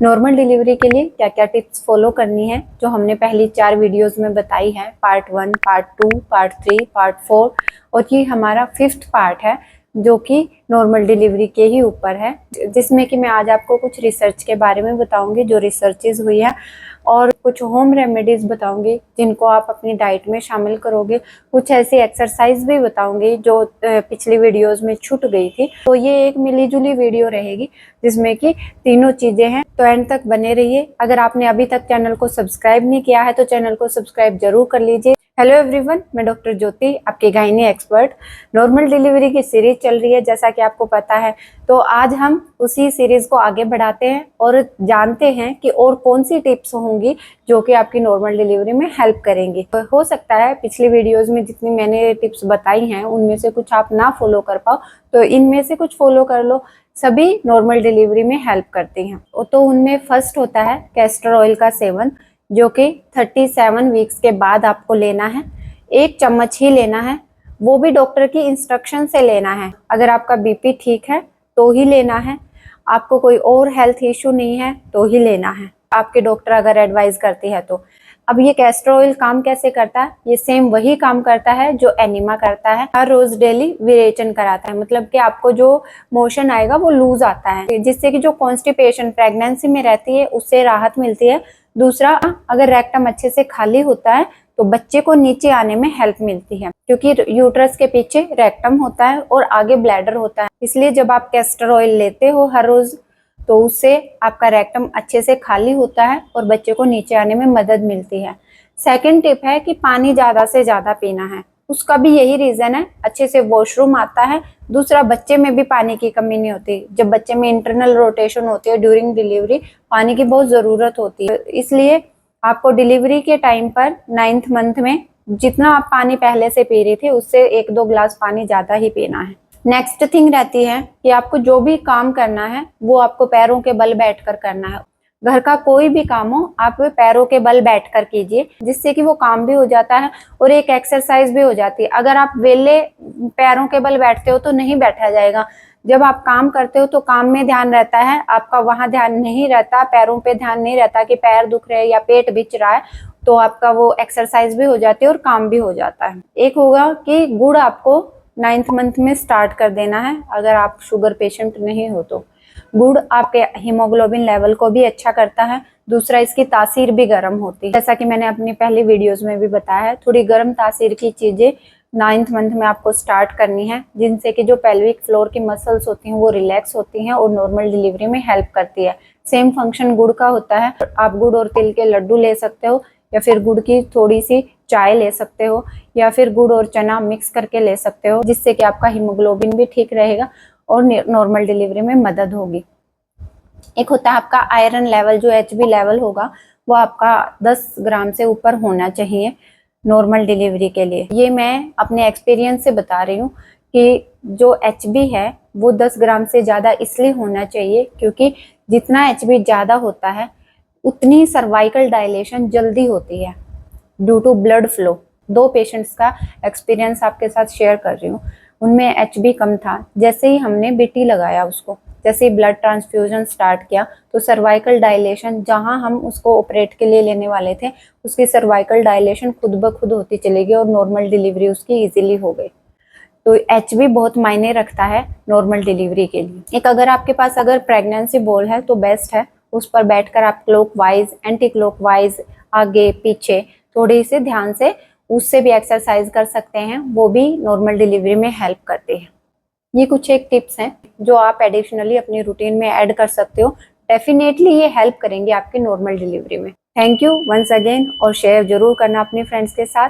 Normal delivery के लिए क्या क्या टिप्स फॉलो करनी है जो हमने पहली 4 वीडियोस में बताई है, पार्ट 1, पार्ट 2, पार्ट 3, पार्ट 4 और ये हमारा 5th पार्ट है जो कि नॉर्मल डिलीवरी के ही ऊपर है, जिसमें कि मैं आज आपको कुछ रिसर्च के बारे में बताऊंगी जो रिसर्चेज हुई है और कुछ होम रेमेडीज बताऊंगी जिनको आप अपनी डाइट में शामिल करोगे। कुछ ऐसी एक्सरसाइज भी बताऊंगी जो पिछली वीडियोस में छूट गई थी। तो ये एक मिलीजुली वीडियो रहेगी जिसमें कि तीनों चीजें हैं, तो एंड तक बने रहिए। अगर आपने अभी तक चैनल को सब्सक्राइब नहीं किया है तो चैनल को सब्सक्राइब जरूर कर लीजिए। हेलो एवरीवन, मैं डॉक्टर ज्योति, आपकी गायनी एक्सपर्ट। नॉर्मल डिलीवरी की सीरीज चल रही है जैसा कि आपको पता है, तो आज हम उसी सीरीज को आगे बढ़ाते हैं और जानते हैं कि और कौन सी टिप्स होंगी जो कि आपकी नॉर्मल डिलीवरी में हेल्प करेंगी। तो हो सकता है पिछली वीडियोस में जितनी मैंने टिप्स बताई हैं उनमें से कुछ आप ना फॉलो कर पाओ, तो इनमें से कुछ फॉलो कर लो। सभी नॉर्मल डिलीवरी में हेल्प करती हैं। तो उनमें फर्स्ट होता है कैस्टर ऑयल का सेवन, जो कि 37 वीक्स के बाद आपको लेना है। 1 चम्मच ही लेना है, वो भी डॉक्टर की इंस्ट्रक्शन से लेना है। अगर आपका बीपी ठीक है तो ही लेना है, आपको कोई और हेल्थ इशू नहीं है तो ही लेना है, आपके डॉक्टर अगर एडवाइस करती है तो। अब ये कैस्टर ऑयल काम कैसे करता है? ये सेम वही काम करता है जो एनिमा करता है। हर रोज डेली विरेचन कराता है, मतलब कि आपको जो मोशन आएगा वो लूज आता है, जिससे कि जो कॉन्स्टिपेशन प्रेगनेंसी में रहती है उससे राहत मिलती है। दूसरा, अगर रेक्टम अच्छे से खाली होता है तो बच्चे को नीचे आने में हेल्प मिलती है, क्योंकि यूट्रस के पीछे रेक्टम होता है और आगे ब्लैडर होता है। इसलिए जब आप कैस्टर ऑयल लेते हो हर रोज तो उससे आपका रेक्टम अच्छे से खाली होता है और बच्चे को नीचे आने में मदद मिलती है। सेकंड टिप है कि पानी ज्यादा से ज्यादा पीना है। उसका भी यही रीजन है, अच्छे से वॉशरूम आता है। दूसरा, बच्चे में भी पानी की कमी नहीं होती। जब बच्चे में इंटरनल रोटेशन होती है ड्यूरिंग डिलीवरी, पानी की बहुत जरूरत होती है। इसलिए आपको डिलीवरी के टाइम पर 9th मंथ में जितना आप पानी पहले से पी रही थी उससे 1-2 गिलास पानी ज्यादा ही पीना है। नेक्स्ट थिंग रहती है कि आपको जो भी काम करना है वो आपको पैरों के बल बैठकर करना है। घर का कोई भी काम हो आप पैरों के बल बैठकर कीजिए, जिससे कि वो काम भी हो जाता है और एक एक्सरसाइज भी हो जाती है। अगर आप वेले पैरों के बल बैठते हो तो नहीं बैठा जाएगा। जब आप काम करते हो तो काम में ध्यान रहता है, आपका वहां ध्यान नहीं रहता, पैरों पे ध्यान नहीं रहता कि पैर दुख रहे हैं या पेट बिच रहा है, तो आपका वो एक्सरसाइज भी हो जाती है और काम भी हो जाता है। एक होगा कि गुड़ आपको 9th मंथ में स्टार्ट कर देना है अगर आप शुगर पेशेंट नहीं हो तो। गुड़ आपके हीमोग्लोबिन लेवल को भी अच्छा करता है। दूसरा, इसकी तासीर भी गर्म होती है, जैसा कि मैंने अपनी पहली वीडियोस में भी बताया है। थोड़ी गर्म तासीर की चीजें 9th मंथ में आपको स्टार्ट करनी है, जिनसे कि जो पेल्विक फ्लोर की मसल्स होती हैं वो रिलैक्स होती हैं और नॉर्मल डिलीवरी में हेल्प करती है। सेम फंक्शन गुड़ का होता है। आप गुड़ और तिल के लड्डू ले सकते हो, या फिर गुड़ की थोड़ी सी चाय ले सकते हो, या फिर गुड़ और चना मिक्स करके ले सकते हो, जिससे कि आपका हीमोग्लोबिन भी ठीक रहेगा और नॉर्मल डिलीवरी में मदद होगी। एक होता है आपका आयरन लेवल, जो HB लेवल होगा वो आपका 10 ग्राम से ऊपर होना चाहिए नॉर्मल डिलीवरी के लिए। ये मैं अपने एक्सपीरियंस से बता रही हूँ कि जो HB है वो 10 ग्राम से ज़्यादा इसलिए होना चाहिए क्योंकि जितना HB ज़्यादा होता है उतनी सर्वाइकल डायलेशन जल्दी होती है due to blood flow. 2 patients का एक्सपीरियंस आपके साथ शेयर कर रही हूँ। उनमें HB कम था, जैसे ही हमने BT लगाया उसको, जैसे ही ब्लड ट्रांसफ्यूजन स्टार्ट किया तो सर्वाइकल डायलेशन, जहां हम उसको ऑपरेट के लिए लेने वाले थे, उसकी सर्वाइकल डायलेशन खुद ब खुद होती चली गई और नॉर्मल डिलीवरी उसकी इजीली हो गई। तो HB बहुत मायने रखता है नॉर्मल डिलीवरी के लिए। एक, अगर आपके पास अगर प्रेगनेंसी बॉल है तो बेस्ट है, उस पर बैठकर आप क्लॉकवाइज, एंटी क्लॉकवाइज, आगे पीछे थोड़ी से ध्यान से उससे भी एक्सरसाइज कर सकते हैं, वो भी नॉर्मल डिलीवरी में हेल्प करती है। ये कुछ एक टिप्स हैं जो आप एडिशनली अपनी रूटीन में ऐड कर सकते हो। डेफिनेटली ये हेल्प करेंगे आपकी नॉर्मल डिलीवरी में। थैंक यू वंस अगेन, और शेयर जरूर करना अपने फ्रेंड्स के साथ।